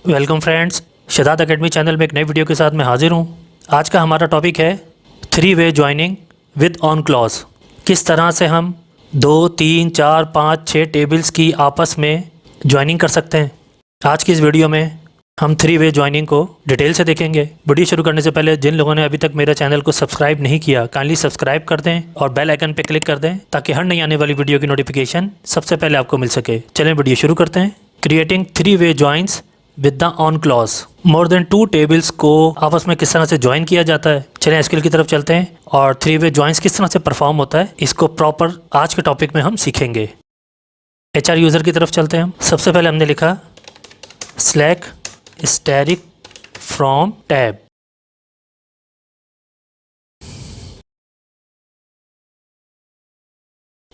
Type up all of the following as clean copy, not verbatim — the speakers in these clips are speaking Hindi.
वेलकम फ्रेंड्स, शदाद एकेडमी चैनल में एक नई वीडियो के साथ मैं हाजिर हूँ। आज का हमारा टॉपिक है 3-वे ज्वाइनिंग विद ऑन क्लॉज। किस तरह से हम 2, 3, 4, 5, 6 टेबल्स की आपस में ज्वाइनिंग कर सकते हैं। आज की इस वीडियो में हम 3-वे ज्वाइनिंग को डिटेल से देखेंगे। वीडियो शुरू करने से पहले जिन लोगों ने अभी तक मेरा चैनल को सब्सक्राइब नहीं किया, काइंडली सब्सक्राइब कर दें और बेल आइकन पर क्लिक कर दें ताकि हर नई आने वाली वीडियो की नोटिफिकेशन सबसे पहले आपको मिल सके। चलें वीडियो शुरू करते हैं। क्रिएटिंग 3-वे joins with the on clause. More than 2 tables को आपस में किस तरह से ज्वाइन किया जाता है। चलें स्किल की तरफ चलते हैं और 3-वे ज्वाइंस किस तरह से परफॉर्म होता है इसको प्रॉपर आज के टॉपिक में हम सीखेंगे। HR यूज़र की तरफ चलते हैं हम। सबसे पहले हमने लिखा select static from tab।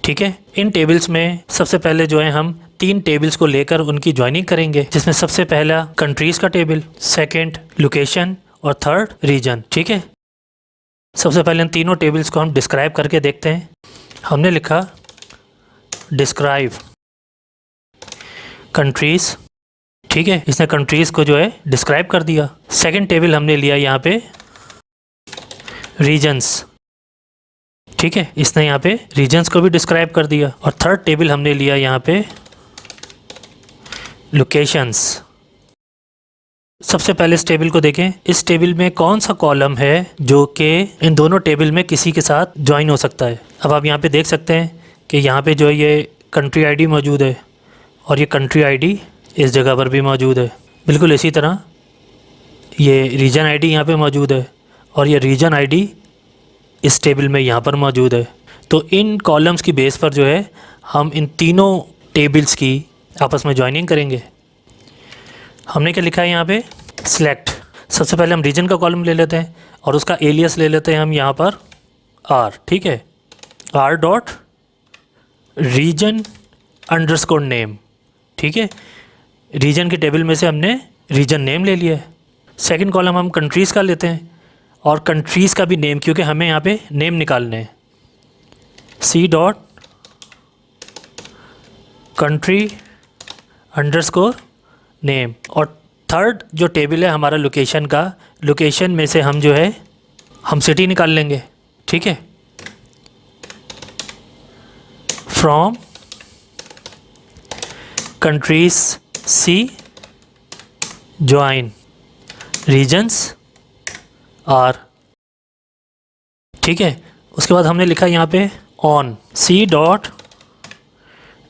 ठीक है, इन टेबल्स में सबसे पहले जो है हम 3 टेबल्स को लेकर उनकी ज्वाइनिंग करेंगे, जिसमें सबसे पहला कंट्रीज़ का टेबल, सेकंड लोकेशन और थर्ड रीजन। ठीक है, सबसे पहले इन तीनों टेबल्स को हम डिस्क्राइब करके देखते हैं। हमने लिखा डिस्क्राइब कंट्रीज़। ठीक है, इसने कंट्रीज़ को जो है डिस्क्राइब कर दिया। सेकंड टेबल हमने लिया यहाँ पे रीजन्स। ठीक है, इसने यहाँ पे रीजन्स को भी डिस्क्राइब कर दिया। और थर्ड टेबल हमने लिया यहाँ पे लोकेशंस। सबसे पहले इस टेबल को देखें। इस टेबल में कौन सा कॉलम है जो कि इन दोनों टेबल में किसी के साथ ज्वाइन हो सकता है। अब आप यहाँ पे देख सकते हैं कि यहाँ पे जो है ये कंट्री आईडी मौजूद है और ये कंट्री आईडी इस जगह पर भी मौजूद है। बिल्कुल इसी तरह ये रीजन आईडी यहाँ पे मौजूद है और ये रीजन आईडी इस टेबल में यहाँ पर मौजूद है। तो इन कॉलम्स की बेस पर जो है हम इन तीनों टेबल्स की आपस में ज्वाइनिंग करेंगे। हमने क्या लिखा है यहाँ पे सिलेक्ट। सबसे पहले हम रीजन का कॉलम ले लेते हैं और उसका एलियस ले लेते हैं हम यहाँ पर आर। ठीक है, R dot region underscore name. ठीक है, रीजन के टेबल में से हमने रीजन नेम ले लिया है। सेकंड कॉलम हम कंट्रीज़ का लेते हैं और कंट्रीज़ का भी नेम, क्योंकि हमें यहाँ पे नेम निकालने हैं। C dot country underscore name. और थर्ड जो टेबल है हमारा लोकेशन का, लोकेशन में से हम जो है हम सिटी निकाल लेंगे। ठीक है, from countries C join regions R. ठीक है, उसके बाद हमने लिखा यहाँ पे on C dot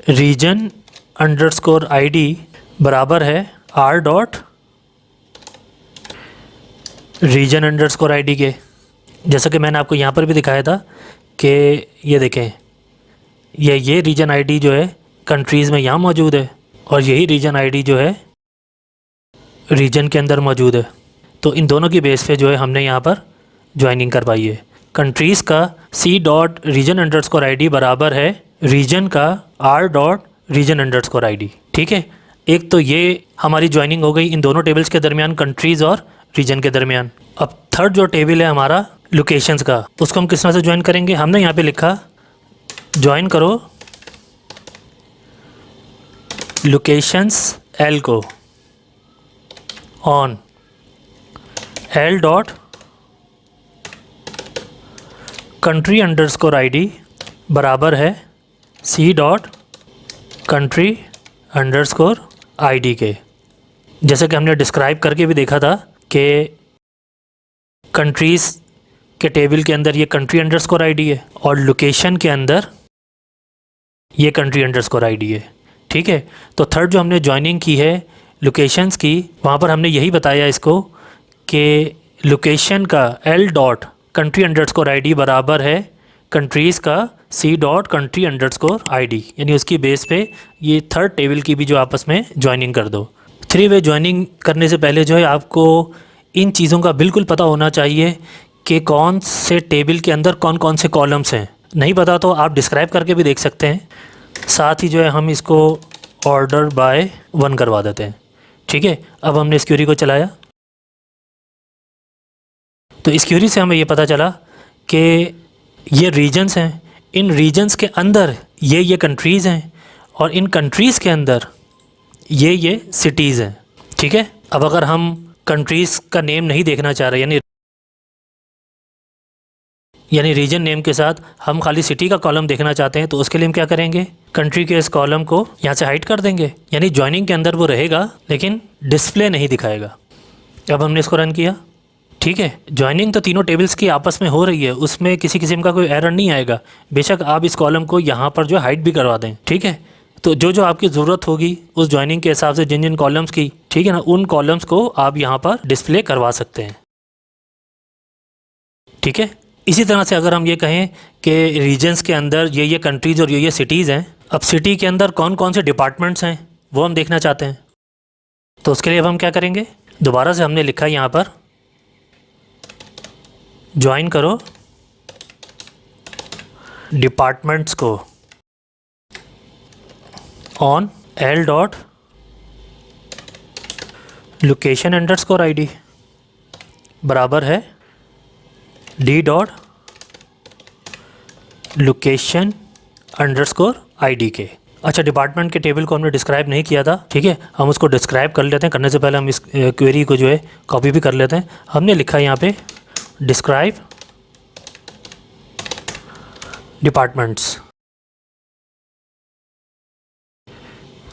region underscore ID बराबर है R dot region underscore ID के। जैसा कि मैंने आपको यहाँ पर भी दिखाया था कि ये देखें ये रीजन आईडी जो है कंट्रीज़ में यहाँ मौजूद है और यही रीजन आईडी जो है रीजन के अंदर मौजूद है। तो इन दोनों की बेस पे जो है हमने यहाँ पर ज्वाइनिंग करवाई है। कंट्रीज़ का C dot region underscore ID बराबर है रीजन का R dot region underscore ID. ठीक है, एक तो ये हमारी ज्वाइनिंग हो गई इन दोनों टेबल्स के दरमियान, कंट्रीज़ और रीजन के दरमियान। अब थर्ड जो टेबल है हमारा लोकेशंस का, उसको हम किस तरह से ज्वाइन करेंगे। हमने यहाँ पे लिखा ज्वाइन करो लोकेशंस एल को on L dot country underscore ID बराबर है C dot country underscore ID के। जैसे कि हमने डिस्क्राइब करके भी देखा था कि कंट्रीज़ के टेबल के अंदर ये कंट्री अंडरस्कोर आईडी है और लोकेशन के अंदर ये कंट्री अंडरस्कोर आईडी है। ठीक है, तो थर्ड जो हमने ज्वाइनिंग की है लोकेशंस की, वहाँ पर हमने यही बताया इसको कि लोकेशन का L dot country underscore ID बराबर है कंट्रीज़ का C dot country underscore ID, यानी उसकी बेस पे ये थर्ड टेबल की भी जो आपस में ज्वाइनिंग कर दो। 3-वे ज्वाइनिंग करने से पहले जो है आपको इन चीज़ों का बिल्कुल पता होना चाहिए कि कौन से टेबल के अंदर कौन कौन से कॉलम्स हैं। नहीं पता तो आप डिस्क्राइब करके भी देख सकते हैं। साथ ही जो है हम इसको ऑर्डर बाय 1 करवा देते हैं। ठीक है, अब हमने इस क्वेरी को चलाया तो इस क्वेरी से हमें ये पता चला कि ये रीजन्स हैं, इन रीजन्स के अंदर ये कंट्रीज़ हैं और इन कंट्रीज़ के अंदर ये सिटीज़ हैं। ठीक है, अब अगर हम कंट्रीज़ का नेम नहीं देखना चाह रहे, यानी रीजन नेम के साथ हम खाली सिटी का कॉलम देखना चाहते हैं, तो उसके लिए हम क्या करेंगे, कंट्री के इस कॉलम को यहाँ से हाइड कर देंगे, यानी ज्वाइनिंग के अंदर वो रहेगा लेकिन डिस्प्ले नहीं दिखाएगा। अब हमने इसको रन किया, ठीक है, ज्वाइनिंग तो तीनों टेबल्स की आपस में हो रही है, उसमें किसी किस्म का कोई एरर नहीं आएगा। बेशक आप इस कॉलम को यहाँ पर जो हाइड भी करवा दें, ठीक है। तो जो जो आपकी ज़रूरत होगी उस ज्वाइनिंग के हिसाब से जिन जिन कॉलम्स की, ठीक है ना, उन कॉलम्स को आप यहाँ पर डिस्प्ले करवा सकते हैं, ठीक है। इसी तरह से अगर हम ये कहें कि रीजन्स के अंदर ये कंट्रीज़ और ये सिटीज़ हैं, अब सिटी के अंदर कौन कौन से डिपार्टमेंट्स हैं वो हम देखना चाहते हैं, तो उसके लिए अब हम क्या करेंगे, दोबारा से हमने लिखा यहाँ पर ज्वाइन करो डिपार्टमेंट्स को on L dot location underscore ID बराबर है D dot location underscore ID के। अच्छा, डिपार्टमेंट के टेबल को हमने डिस्क्राइब नहीं किया था, ठीक है, हम उसको डिस्क्राइब कर लेते हैं। करने से पहले हम इस क्वेरी को जो है कॉपी भी कर लेते हैं। हमने लिखा है यहाँ पे डिस्क्राइब डिपार्टमेंट्स,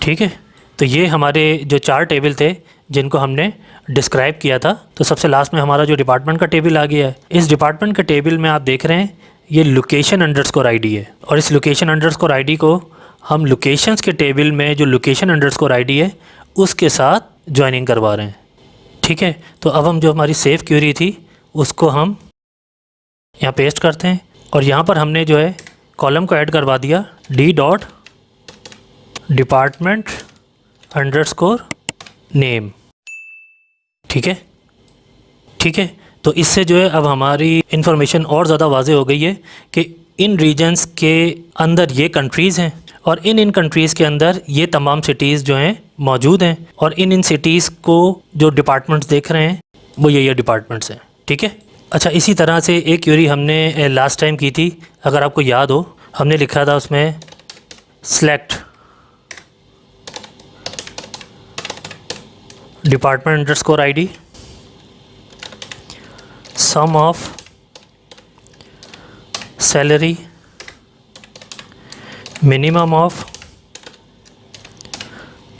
ठीक है। तो ये हमारे जो 4 टेबल थे जिनको हमने डिस्क्राइब किया था, तो सबसे लास्ट में हमारा जो डिपार्टमेंट का टेबल आ गया है। इस डिपार्टमेंट के टेबल में आप देख रहे हैं ये लोकेशन अंडरस्कोर आईडी है, और इस लोकेशन अंडरस्कोर आईडी को हम लोकेशंस के टेबल में जो लोकेशन अंडरस्कोर आईडी है उसके साथ ज्वाइनिंग करवा रहे हैं, ठीक है। तो अब हम जो हमारी सेव क्वेरी थी उसको हम यहाँ पेस्ट करते हैं, और यहाँ पर हमने जो है कॉलम को ऐड करवा दिया D dot department underscore name, ठीक है, ठीक है। तो इससे जो है अब हमारी इन्फॉर्मेशन और ज़्यादा वाज़ेह हो गई है कि इन रीजन्स के अंदर ये कंट्रीज़ हैं, और इन कंट्रीज़ के अंदर ये तमाम सिटीज़ जो हैं मौजूद हैं, और इन सिटीज़ को जो डिपार्टमेंट्स देख रहे हैं वो ये डिपार्टमेंट्स हैं, ठीक है। अच्छा, इसी तरह से एक क्वेरी हमने लास्ट टाइम की थी, अगर आपको याद हो, हमने लिखा था उसमें select department underscore ID sum of salary minimum of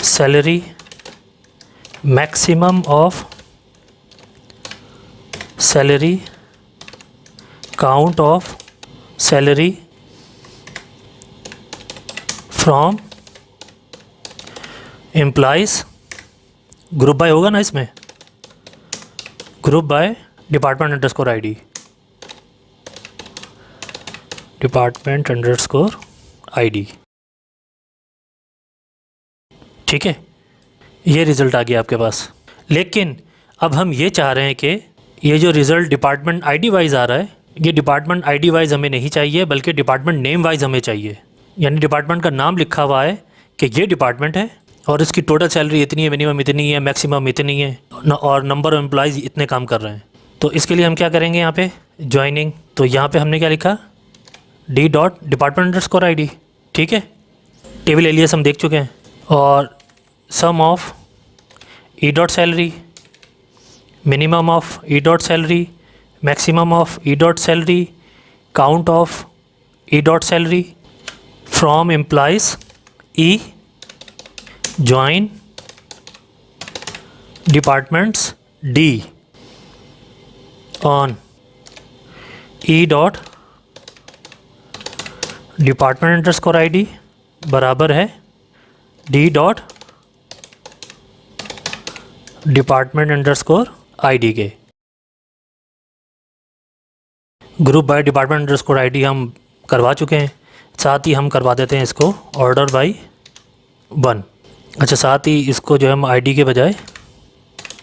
salary maximum of salary count of salary from employees, group by होगा ना इसमें, group by department underscore ID, department underscore ID, ठीक है। ये रिज़ल्ट आ गया आपके पास। लेकिन अब हम ये चाह रहे हैं कि ये जो रिज़ल्ट डिपार्टमेंट आईडी वाइज आ रहा है, ये डिपार्टमेंट आईडी वाइज हमें नहीं चाहिए, बल्कि डिपार्टमेंट नेम वाइज हमें चाहिए। यानी डिपार्टमेंट का नाम लिखा हुआ है कि ये डिपार्टमेंट है और इसकी टोटल सैलरी इतनी है, मिनिमम इतनी है, मैक्सिमम इतनी है, और नंबर ऑफ एम्प्लॉइज़ इतने काम कर रहे हैं। तो इसके लिए हम क्या करेंगे, यहाँ पे ज्वाइनिंग, तो यहाँ पे हमने क्या लिखा, D dot department underscore ID, ठीक है। टेबल एलियस हम देख चुके हैं, और sum of E dot salary, minimum of E dot salary, maximum of E dot salary, count of E dot salary from employees E join departments D on E dot department underscore ID बराबर है D dot department underscore ID के। Group by department underscore ID हम करवा चुके हैं, साथ ही हम करवा देते हैं इसको ऑर्डर बाय 1। अच्छा, साथ ही इसको जो है हम आईडी के बजाय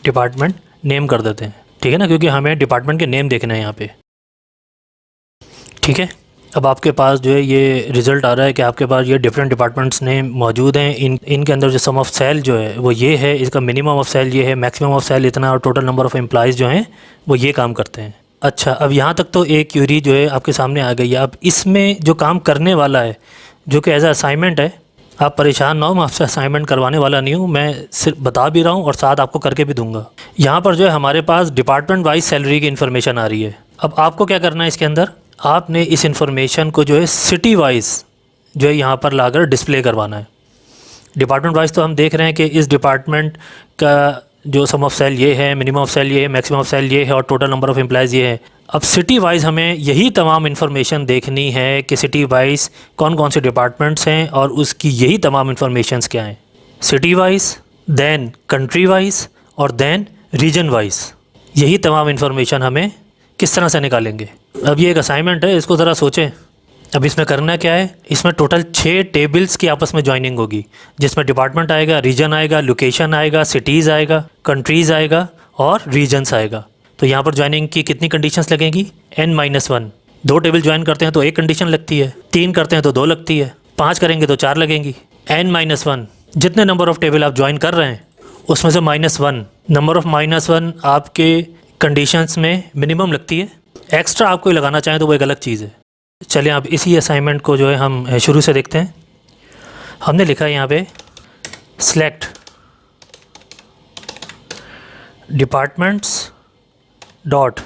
डिपार्टमेंट नेम कर देते हैं, ठीक है ना, क्योंकि हमें डिपार्टमेंट के नेम देखना है यहाँ पे, ठीक है। अब आपके पास जो है ये रिज़ल्ट आ रहा है कि आपके पास ये डिफरेंट डिपार्टमेंट्स नेम मौजूद हैं। इनके अंदर जो सम ऑफ सेल जो है वो ये है, इसका मिनिमम ऑफ सेल ये है, मैक्सिमम ऑफ सेल इतना, और टोटल नंबर ऑफ़ एम्प्लॉइज़ जो हैं वो ये काम करते हैं। अच्छा, अब यहाँ तक तो एक क्वेरी जो है आपके सामने आ गई है। अब इसमें जो काम करने वाला है, जो कि एज अ असाइनमेंट है, आप परेशान ना हो, मैं आपसे असाइनमेंट करवाने वाला नहीं हूँ, मैं सिर्फ बता भी रहा हूँ और साथ आपको करके भी दूंगा। यहाँ पर जो है हमारे पास डिपार्टमेंट वाइज सैलरी की इन्फॉर्मेशन आ रही है। अब आपको क्या करना है, इसके अंदर आपने इस इन्फॉर्मेशन को जो है सिटी वाइज जो है यहाँ पर लाकर डिस्प्ले करवाना है। डिपार्टमेंट वाइज तो हम देख रहे हैं कि इस डिपार्टमेंट का जो सम ऑफ सेल ये है, मिनिमम ऑफ सेल ये है, मैक्सिमम ऑफ सेल ये है और टोटल नंबर ऑफ़ एम्प्लॉयज़ ये है। अब सिटी वाइज हमें यही तमाम इन्फॉर्मेशन देखनी है कि सिटी वाइज कौन कौन से डिपार्टमेंट्स हैं और उसकी यही तमाम इन्फॉर्मेशंस क्या हैं, city wise, then country wise और दैन रीजन वाइज। यही तमाम इन्फॉर्मेशन हमें किस तरह से निकालेंगे। अब ये एक असाइनमेंट है, इसको ज़रा सोचें। अब इसमें करना क्या है, इसमें टोटल 6 टेबल्स की आपस में ज्वाइनिंग होगी, जिसमें डिपार्टमेंट आएगा, रीजन आएगा, लोकेशन आएगा, सिटीज़ आएगा, कंट्रीज़ आएगा और रीजन्स आएगा। तो यहाँ पर ज्वाइनिंग की कितनी कंडीशंस लगेंगी, n-1। 2 टेबल ज्वाइन करते हैं तो 1 कंडीशन लगती है, 3 करते हैं तो 2 लगती है, 5 करेंगे तो 4 लगेंगी। n-1 जितने नंबर ऑफ़ टेबल आप ज्वाइन कर रहे हैं उसमें से -1 नंबर ऑफ़ -1 आपके कंडीशंस में मिनिमम लगती है। एक्स्ट्रा आप कोई लगाना चाहें तो वो एक अलग चीज़ है। चलिए अब इसी असाइनमेंट को जो है हम शुरू से देखते हैं। हमने लिखा है यहाँ पे select departments dot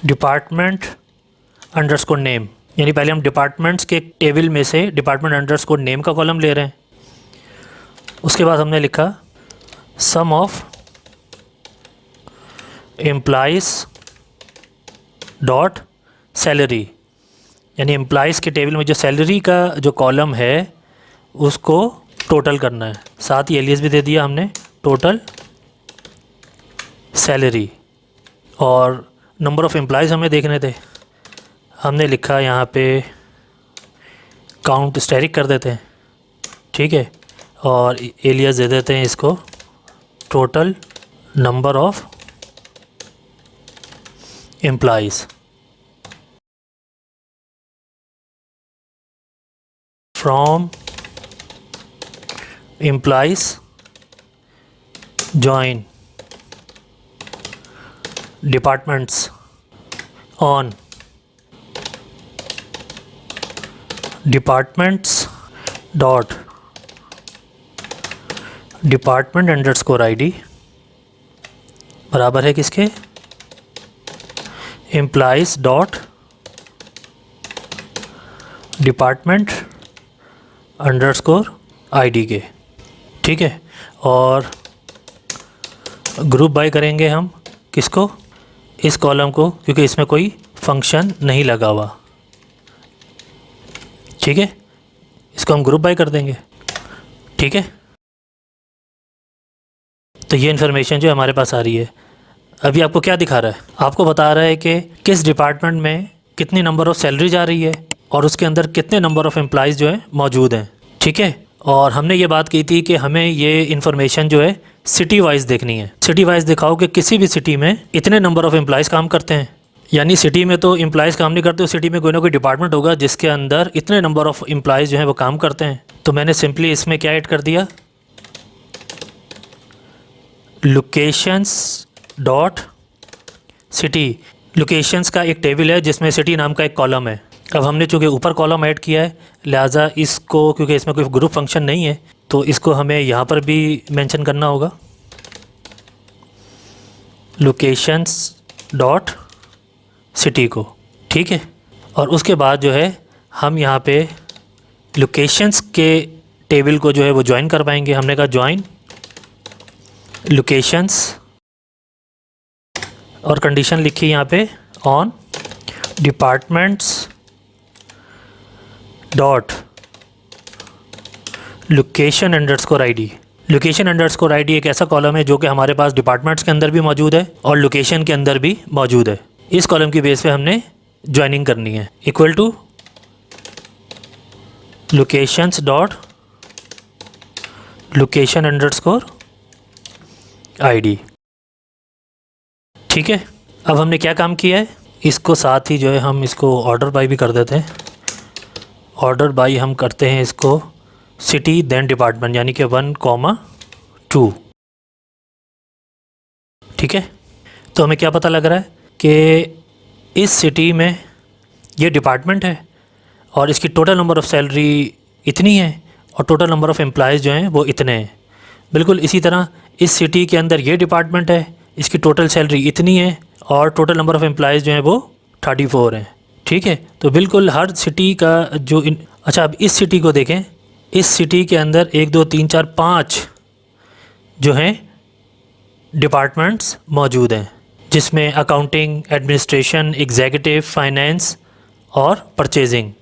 department underscore name, यानी पहले हम डिपार्टमेंट्स के टेबल में से डिपार्टमेंट अंडरस्कोर नेम का कॉलम ले रहे हैं। उसके बाद हमने लिखा सम ऑफ एम्प्लॉइज़ डॉट सैलरी, यानी एम्प्लॉइज़ के टेबल में जो सैलरी का जो कॉलम है उसको टोटल करना है। साथ ही एलियस भी दे दिया हमने, टोटल सैलरी। और नंबर ऑफ़ एम्प्लॉइज़ हमें देखने थे, हमने लिखा यहाँ पे काउंट स्टैटिक कर देते हैं, ठीक है, और एलियस दे देते हैं इसको total number of employees from employees join departments on departments dot department underscore ID बराबर है किसके, employees dot department underscore ID के, ठीक है। और ग्रुप बाय करेंगे हम किसको, इस कॉलम को, क्योंकि इसमें कोई फंक्शन नहीं लगा हुआ, ठीक है। इसको हम ग्रुप बाय कर देंगे, ठीक है। तो ये इन्फॉर्मेशन जो हमारे पास आ रही है, अभी आपको क्या दिखा रहा है, आपको बता रहा है कि किस डिपार्टमेंट में कितनी नंबर ऑफ़ सैलरी जा रही है और उसके अंदर कितने नंबर ऑफ़ एम्प्लॉइज़ जो है मौजूद हैं, ठीक है। और हमने ये बात की थी कि हमें ये इन्फॉर्मेशन जो है सिटी वाइज देखनी है। सिटी वाइज दिखाओ कि किसी भी सिटी में इतने नंबर ऑफ़ एम्प्लॉइज़ काम करते हैं, यानी सिटी में तो एम्प्लॉइज़ काम नहीं करते, सिटी में कोई ना कोई डिपार्टमेंट होगा जिसके अंदर इतने नंबर ऑफ़ एम्प्लॉइज़ जो हैं वो काम करते हैं। तो मैंने सिंपली इसमें क्या ऐड कर दिया, लोकेशंस डॉट सिटी। लोकेशंस का एक टेबल है जिसमें सिटी नाम का एक कॉलम है। अब हमने चूँकि ऊपर कॉलम ऐड किया है, लिहाजा इसको, क्योंकि इसमें कोई ग्रुप फंक्शन नहीं है, तो इसको हमें यहाँ पर भी मेंशन करना होगा, लोकेशंस डॉट सिटी को, ठीक है। और उसके बाद जो है हम यहाँ पे लोकेशंस के टेबल को जो है वो ज्वाइन कर पाएंगे। हमने कहा ज्वाइन लोकेशंस और कंडीशन लिखी यहाँ पे on departments dot location underscore ID। Location underscore ID एक ऐसा कॉलम है जो कि हमारे पास डिपार्टमेंट्स के अंदर भी मौजूद है और लोकेशन के अंदर भी मौजूद है। इस कॉलम की बेस पे हमने ज्वाइनिंग करनी है, equal to locations dot location underscore ID, ठीक है। अब हमने क्या काम किया है, इसको साथ ही जो है हम इसको ऑर्डर बाय भी कर देते हैं। ऑर्डर बाय हम करते हैं इसको सिटी देन डिपार्टमेंट, यानी कि 1,2, ठीक है। तो हमें क्या पता लग रहा है कि इस सिटी में ये डिपार्टमेंट है और इसकी टोटल नंबर ऑफ़ सैलरी इतनी है और टोटल नंबर ऑफ़ एम्प्लॉयज़ जो हैं वो इतने हैं। बिल्कुल इसी तरह इस सिटी के अंदर ये डिपार्टमेंट है, इसकी टोटल सैलरी इतनी है और टोटल नंबर ऑफ़ एम्प्लॉयज़ जो हैं वो 34 हैं। ठीक है, तो बिल्कुल हर सिटी का जो अच्छा, अब इस सिटी को देखें। इस सिटी के अंदर 1 2 3 4 5 जो हैं डिपार्टमेंट्स मौजूद हैं, जिसमें अकाउंटिंग, एडमिनिस्ट्रेशन, एग्जीक्यूटिव, फाइनेंस और परचेजिंग,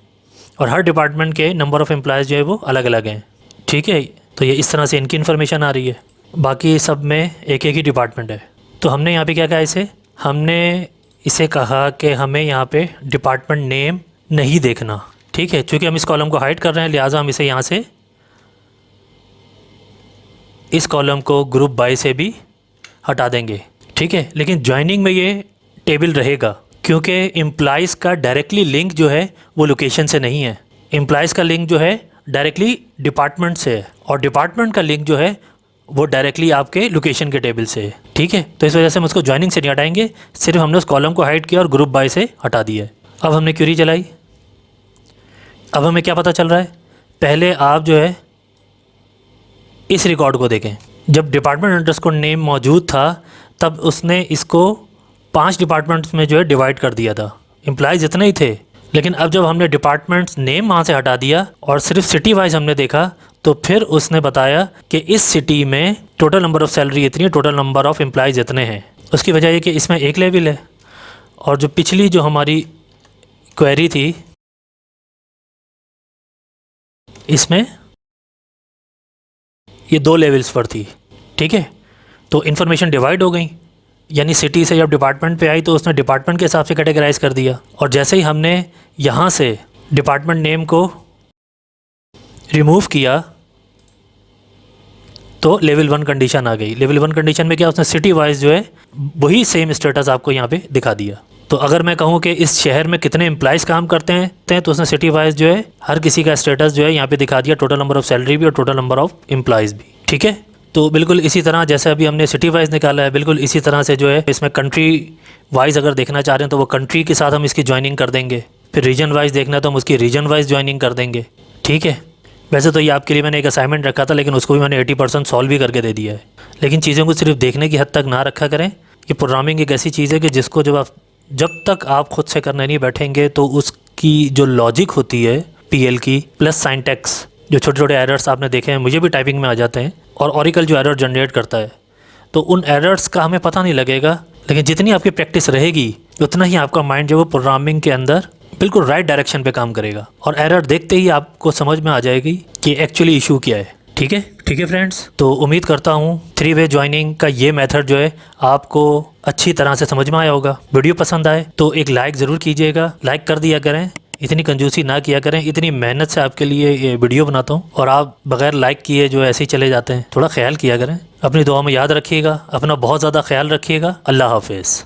और हर डिपार्टमेंट के नंबर ऑफ़ एम्प्लॉयज़ जो है वो अलग अलग हैं। ठीक है, तो ये इस तरह से इनकी इन्फॉर्मेशन आ रही है। बाकी सब में एक एक ही डिपार्टमेंट है। तो हमने यहाँ पे क्या कहा, हमने इसे कहा कि हमें यहाँ पे डिपार्टमेंट नेम नहीं देखना। ठीक है, चूँकि हम इस कॉलम को हाइड कर रहे हैं लिहाजा हम इसे यहाँ से इस कॉलम को ग्रुप बाय से भी हटा देंगे। ठीक है, लेकिन ज्वाइनिंग में ये टेबल रहेगा क्योंकि एम्प्लॉइज़ का डायरेक्टली लिंक जो है वो लोकेशन से नहीं है। एम्प्लॉइज़ का लिंक जो है डायरेक्टली डिपार्टमेंट से है और डिपार्टमेंट का लिंक जो है वो डायरेक्टली आपके लोकेशन के टेबल से है। ठीक है, तो इस वजह से हम उसको ज्वाइनिंग से नहीं हटाएंगे, सिर्फ हमने उस कॉलम को हाइड किया और ग्रुप बाय से हटा दिया है। अब हमने क्वेरी चलाई। अब हमें क्या पता चल रहा है, पहले आप जो है इस रिकॉर्ड को देखें। जब डिपार्टमेंट अंडरस्कोर नेम मौजूद था तब उसने इसको 5 डिपार्टमेंट्स में जो है डिवाइड कर दिया था, एम्प्लॉयज़ इतने ही थे। लेकिन अब जब हमने डिपार्टमेंट्स नेम वहाँ से हटा दिया और सिर्फ सिटी वाइज हमने देखा तो फिर उसने बताया कि इस सिटी में टोटल नंबर ऑफ़ सैलरी इतनी है, टोटल नंबर ऑफ़ एम्प्लॉयज़ इतने हैं। उसकी वजह ये कि इसमें एक लेवल है और जो पिछली जो हमारी क्वेरी थी इसमें ये 2 लेवल्स पर थी। ठीक है, तो इन्फॉर्मेशन डिवाइड हो गई, यानी सिटी से जब डिपार्टमेंट पे आई तो उसने डिपार्टमेंट के हिसाब से कैटेगराइज कर दिया, और जैसे ही हमने यहाँ से डिपार्टमेंट नेम को रिमूव किया तो लेवल 1 कंडीशन आ गई। लेवल 1 कंडीशन में क्या, उसने सिटी वाइज जो है वही सेम स्टेटस आपको यहाँ पे दिखा दिया। तो अगर मैं कहूँ कि इस शहर में कितने एम्प्लॉयज़ काम करते हैं तो उसने सिटी वाइज जो है हर किसी का स्टेटस जो है यहाँ पे दिखा दिया, टोटल नंबर ऑफ़ सैलरी भी और टोटल नंबर ऑफ़ एम्प्लॉयज़ भी। ठीक है, तो बिल्कुल इसी तरह जैसे अभी हमने सिटी वाइज निकाला है, बिल्कुल इसी तरह से जो है इसमें कंट्री वाइज अगर देखना चाह रहे हैं तो वो कंट्री के साथ हम इसकी ज्वाइनिंग कर देंगे। फिर रीजन वाइज देखना है तो हम उसकी रीजन वाइज ज्वाइनिंग कर देंगे। ठीक है, वैसे तो ये आपके लिए मैंने एक असाइनमेंट रखा था लेकिन उसको भी मैंने 80% सॉल्व भी करके दे दिया है। लेकिन चीज़ों को सिर्फ देखने की हद तक ना रखा करें। ये प्रोग्रामिंग एक ऐसी चीज़ है कि जिसको जब तक आप खुद से करने नहीं बैठेंगे तो उसकी जो लॉजिक होती है PL की प्लस साइंटैक्स, जो छोटे छोटे एरर्स आपने देखे हैं, मुझे भी टाइपिंग में आ जाते हैं, और ओरेकल जो एरर जनरेट करता है, तो उन एरर्स का हमें पता नहीं लगेगा। लेकिन जितनी आपकी प्रैक्टिस रहेगी उतना ही आपका माइंड जो वो प्रोग्रामिंग के अंदर बिल्कुल राइट डायरेक्शन पे काम करेगा और एरर देखते ही आपको समझ में आ जाएगी कि एक्चुअली इशू क्या है। ठीक है फ्रेंड्स, तो उम्मीद करता हूँ 3 वे ज्वाइनिंग का ये मेथड जो है आपको अच्छी तरह से समझ में आया होगा। वीडियो पसंद आए तो एक लाइक ज़रूर कीजिएगा, लाइक कर दिया करें, इतनी कंजूसी ना किया करें। इतनी मेहनत से आपके लिए ये वीडियो बनाता हूँ और आप बगैर लाइक किए जो ऐसे ही चले जाते हैं। थोड़ा ख्याल किया करें, अपनी दुआ में याद रखिएगा, अपना बहुत ज़्यादा ख्याल रखिएगा। अल्लाह हाफिज़।